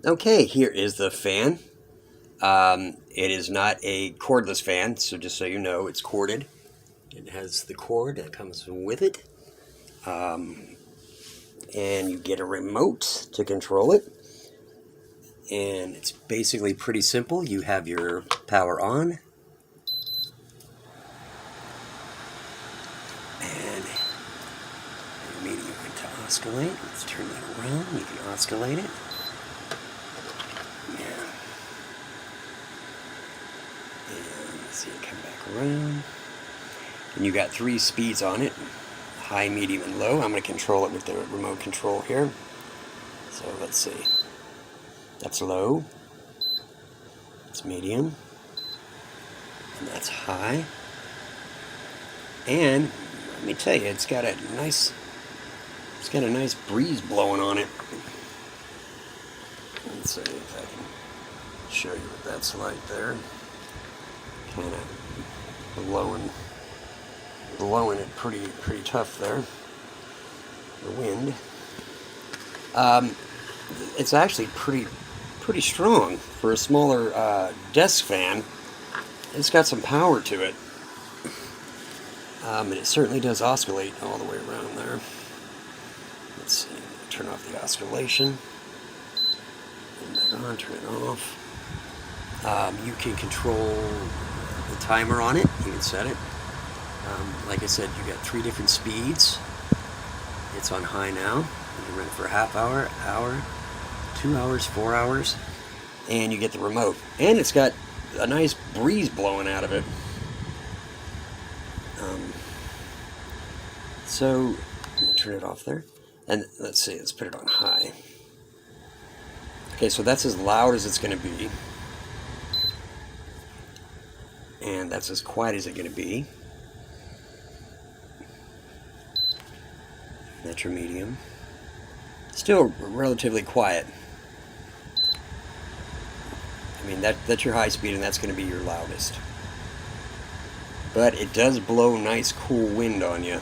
Okay, here is the fan. It is not a cordless fan, so just so you know, it's corded. It has the cord that comes with it. And you get a remote to control it. And it's basically pretty simple. You have your power on. And your medium went to oscillate. Let's turn that around. You can oscillate it. Yeah. And let's see it come back around. And you got 3 speeds on it. High, medium, and low. I'm going to control it with the remote control here. So let's see. That's low. That's medium. And that's high. And let me tell you, it's got a nice breeze blowing on it. Let's see if I can show you what that's like there. Kind of blowing it pretty tough there. The wind. It's actually pretty strong for a smaller desk fan. It's got some power to it. And it certainly does oscillate all the way around there. Let's see, turn off the oscillation. Turn that on, turn it off. You can control the timer on it. You can set it. Like I said, you got 3 different speeds. It's on high now. You can run it for a half hour, 2 hours, 4 hours. And you get the remote. And it's got a nice breeze blowing out of it. So, turn it off there. And let's see, let's put it on high. Okay, so that's as loud as it's going to be. And that's as quiet as it's going to be. That's your medium. Still relatively quiet. I mean, that's your high speed, and that's going to be your loudest. But it does blow nice, cool wind on you.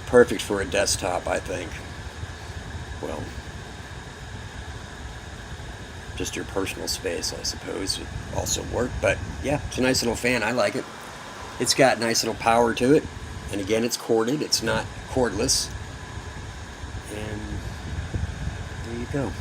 Perfect for a desktop, I think. Well, just your personal space, I suppose, would also work. But yeah, it's a nice little fan. I like it. It's got nice little power to it. And again, it's corded. It's not cordless. And there you go.